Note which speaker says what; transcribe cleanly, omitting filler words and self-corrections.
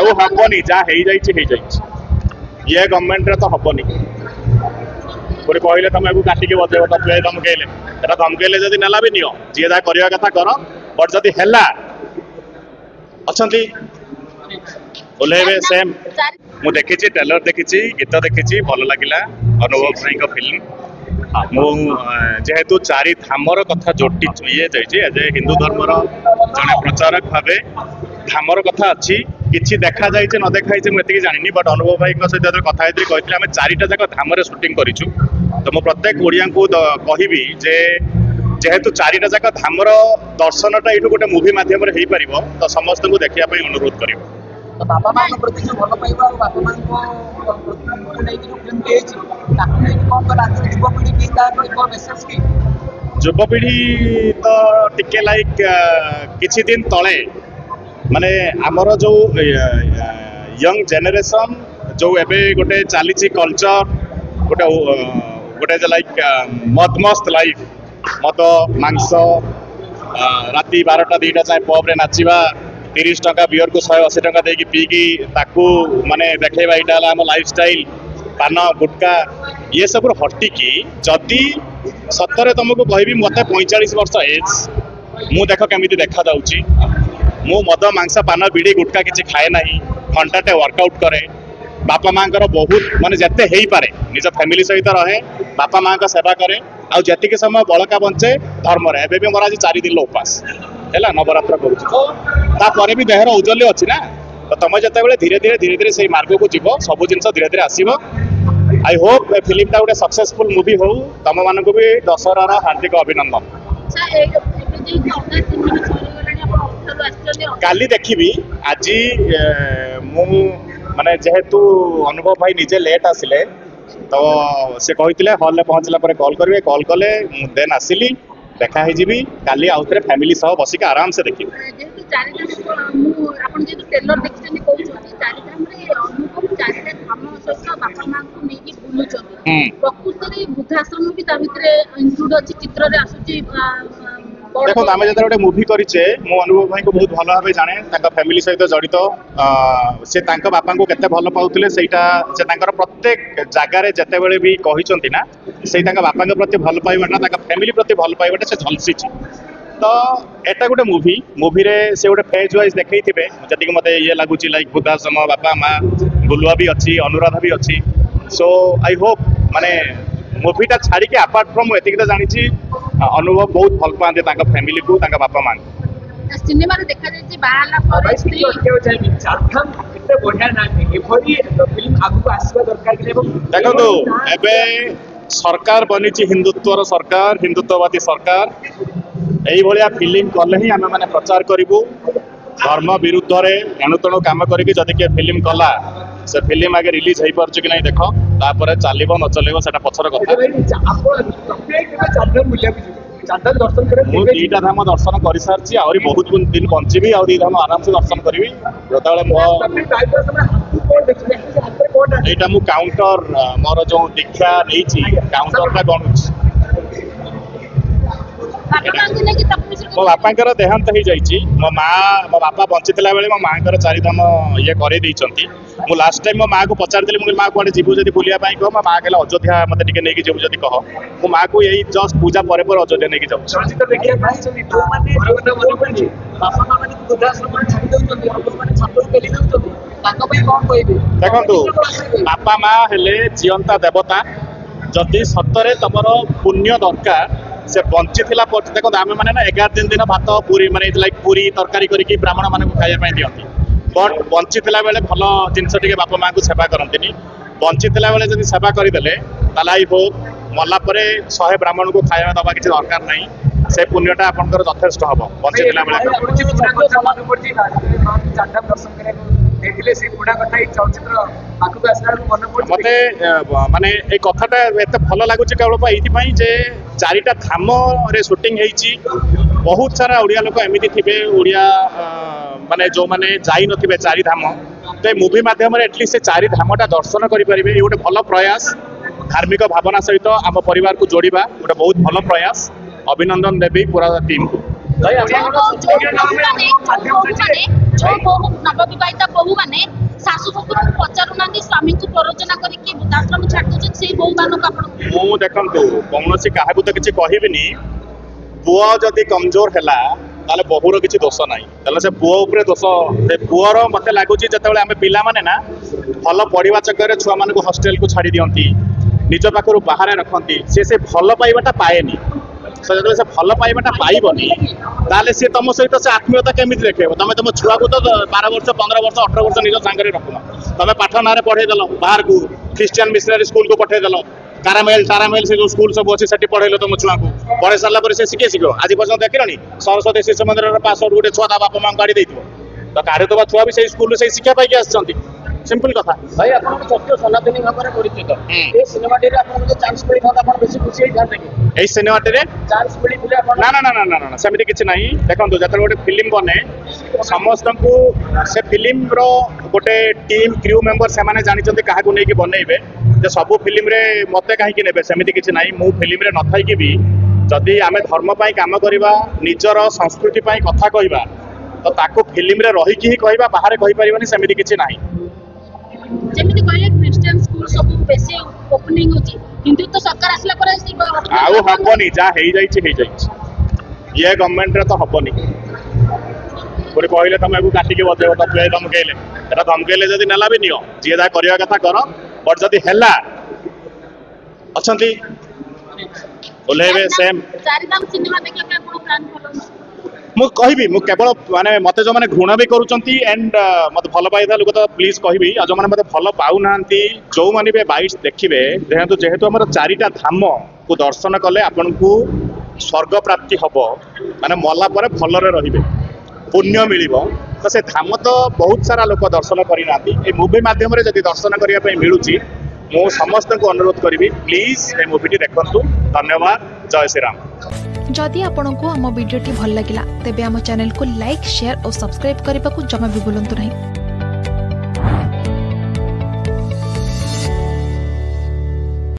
Speaker 1: आउ हबनी जहाँ हो ये गवर्नमेंट रे तो हबनी गोटे कहले तुम काटिक बजेब तत्वे धमकेले एटा धमकेले जदि नेला भी नियो जी जहाँ करवा कथा कर बट जदि हेला अच्छी ओल्हेबे सेम मु देखी ट्रेलर देखी गीत देखी भल लगिला अनुभव भाई फिल्म मु जेहेतु चारि धामर कथा जोटी ये एज ए हिंदू धर्मर जड़े प्रचारक भाव धामर कथा अच्छी किसी देखा जाए न देखा मुझे जानी बट अनुभव भाई सहित कथा कहते आम चारिटा जाक धाम सुटिंग करूँ तो मु प्रत्येक ओडिया को कहबी जे जेहेतु चारिटा जाक धामर दर्शनटा ये गोटे मुवी मध्यम हो पार तो समस्त को देखा अनुरोध कर
Speaker 2: बापा माँ प्रति जो भल पाइबा बापा माँ
Speaker 1: युवपीढ़ी तो टिके लाइक किछि दिन तले माने आमर जो यंग जेनरेशन जो एबे गोटे चली कल्चर गोटे गोटे लाइक मद मस्त लाइफ मद मांस राति 12टा 2टा चाहे पब रे नाचिबा 30 टंका बियर को 180 टंका देकी पीकी ताकू माने देखेबा इटा आम लाइफ स्टाइल पान गुटका ये सब हटिकी जदि सतरे तुमको कहबी मत 45 वर्ष एज मु देख केमी देखा जाऊँगी मु मद मांस पान बिड़ी गुटका किसी खाए ना घंटाटे वर्कआउट करे बापा माँ बहुत माने जिते हो पारे निज फैमिली सहित रहे बापा माँ का सेवा करे आउ जी समय बड़का बंचे धर्म एवं भी मोर आज 4 दिन उपास है नवरात्र कर भी देहर औजल्य अच्छी ना तो तुम जिते धीरे धीरे धीरे धीरे से मार्ग को जीव सब जिन धीरे धीरे आसो आई होप फिल्मटा गोटे सक्सेसफुल मूवी हो तुम मान भी दशहरार हार्दिक अभिनंदन काली देखी आज मु माने जेहेतु अनुभव भाई निजे लेट आसिले तो से कहते हॉल में पहुँचला कॉल करेंगे कॉल कले देन आसिली देखा ही काली आउ थे फैमिली सह बसिक आराम से देखी देखो आम जो गोटे मुवी करें मो अनुभव भाई को बहुत भल भाव जाने फैमिली सहित जड़ित से बापा को केते भल पाउथिले सेटा से प्रत्येक जगार जिते बड़े भी कहते ना से बापा प्रति भल पाइबाटा फैमिली प्रति भल पाइबाटा से झलसी तो एटा गोटे मुवी रे से गोटे फेज वाइज देखई थे जति मत ये लगुच लाइक वृद्धाश्रम बापा माँ गुलुआ भी अच्छी अनुराधा भी अच्छी सो आई होप माने मुवीटा छाड़ी अपार्ट फ्रॉम एतिक तो जानी अनुभव बहुत भल पाते फैमिली को बापा माँ
Speaker 3: सिनेमा रे देखा जाय जे बाहाला पर स्त्री
Speaker 2: चारथम एते बढ़िया नानी एभरी फिल्म आगु आसीबा दरकार कि
Speaker 1: देखो एबे सरकार बनी हिंदुत्वर सरकार हिंदुत्ववादी सरकार यही भाया फिल्म कले ही आम मैंने प्रचार करूँ धर्म विरुद्ध रे एणु तेणु कम करके जदि किए फिल्म कला से फिल्म आगे रिलीज हो पार्छ कि नहीं देख तापर चलो न चलो से पछर कथा मुझे 2टा धाम दर्शन कर सारी आहरी बहुत दिन बंची आउ 2 धाम आराम से दर्शन करी जो यहाँ मु काउंटर मोर जो दीक्षा नहीं काउंटर गणुच मो बापा देहांत हो जाइए मो बापा बंची बेले मो माँ 4 धाम ये कर मु लास्ट टाइम मो माँ को पचारि मुझे माँ कौन जीवु जब बुलाया कह मो माँ कहला अयोध्या मत नहीं जीवु जब कह मो माँ को यही जस्ट पूजा पर अयोध्या नहीं जाऊँ देखु बापा माँ हेले जीवंता देवता जदि सतरे तुम पुण्य दरकार से बंची देखो आम मैंने ना 11 दिन भात पूरी माने लाइक पूरी तरकारी करके ब्राह्मण मान खाइबा दिखती बट बंची बेले भल जिनस टे बापा माँ को सेवा करती बंची बेले जब सेवा करदे तालाई हो मला 100 ब्राह्मण को खाଇବା दबा किसी दरकार नहीं से पुण्यटा आपंकर यथेष्ट हम बंची मत माने ये कथाटा एत भल लगुच केवल ये जे 4टा धाम रे शूटिंग होती बहुत सारा ओडिया लोक एमती थे ओडिया माने जो माने जाई नथिबे 4 धाम तो ये मुवी मध्यम एटलिस्ट 4 धामटा दर्शन करेंगे ये गोटे भल प्रयास धार्मिक भावना सहित आम परिवार को जोड़वा गोटे बहुत भल प्रयास अभिनंदन देवी पूरा टीम को।
Speaker 2: ଭାଇ
Speaker 3: जो बहु नवविवाहिता बहु मैंने शाशु शशुर पचारू ना स्वामी को प्ररोचना करके वृद्धाश्रम छाड़ दौरान से बहु मान
Speaker 1: मु देखु कौन क्या तो किसी कहबिनी पुओ जदि कमजोर है ताले बहुर किसी दोष ना से पुओ उपरे दोष से पुओर मत लगुच जो आम पिला माने ना भल पढ़ा चक्कर छुआ मान हस्टेल को छाड़ी दिखती निज पाखर बाहर रखती से भल पाइबाटा पाएनी जो से भल पाइबाटा पाइबनी ताले सी तुम सहित से आत्मीयता केमी देखेब तुम तुम छुआ को तो 12 वर्ष 15 वर्ष 18 वर्ष निज सांगे रखुन तुम पाठ ना पढ़ेदेल बाहर को ख्रीस्टियन मिशनरी स्कूल को पठेदेल तारामेल से जो स्कूल सब अच्छे से पढ़ेल तुम छुआ को पढ़े सारा से शिखे शिख आज पर्यटन देखिलनि सरस्वती शिशु मंदिर पासवर्ड गोटे छुआ बापा माँ गाड़ी देते तो कार्य तो छुआ भी स्कूल से शिक्षा पाई आसती सिंपल कथा
Speaker 2: भाई आपन सत्य सनातनी भाव में परिचित ए सिनेमा टे आपन जो चांस मिली था आपन बेसी खुशी होई थाते कि
Speaker 1: ए सिनेमा टे
Speaker 2: चांस मिली बुले आपन
Speaker 1: ना ना ना ना ना सेमिति किछ नाही देखंतु जतले गोटे फिल्म बने समस्त को से फिल्म रो गोटे टीम क्रू मेंबर से माने जानि चंती काहा को नै कि बनेइबे जे सब फिल्म रे मते काहे कि नेबे सेमिति किछ नाही मु फिल्म रे न थाई कि भी जदी आमे धर्म पई काम करिबा निजर संस्कृति पई कथा कहिबा तो ताको फिल्म रे रही कि ही कहिबा बाहर कहि परिबानी सेमिति किछ नाही
Speaker 3: जेमिति कहले क्रिश्चियन स्कूल सब बेसी ओपनिंग होची हिंदू तो सरकार आसला पर
Speaker 1: आउ हबनी जा हेई जाई ये गवर्नमेंट रे तो हबनी कोई कहले तुम एगु काटी के बजेबो तो पे धमकेले एटा धमकेले जदी नेला भी नियो जे जा करिया कथा कर बट जदी हेला अछंती ओलेबे सेम
Speaker 3: चारिधाम सिनेमा देखले के आपन प्लान फॉलो
Speaker 1: मु कहबी मु केवल माने मते जो माने घृणा भी करूचंती एंड मते भल पाइदा लोक तो प्लीज कहबी आ जो माने मते भल पाउ नांती जो माने बे 22 देखिबे जेहेतु हमर चारिटा धाम को दर्शन कले आपन को स्वर्ग प्राप्ति हबो माने मला पर भल रे रहिबे पुण्य मिलिबो तो से धाम तो बहुत सारा लोक दर्शन करि नांती ए मूवी माध्यम रे जदी दर्शन करिया पई मिलुची मु समस्त को अनुरोध करिबी प्लीज ए मूवी देखंतु धन्यवाद जय श्री राम
Speaker 4: जदि आपंक आम भिडी भल लगा तेब आम चैनल को लाइक शेयर और सब्सक्राइब करने को जमा भी भूलु नहीं।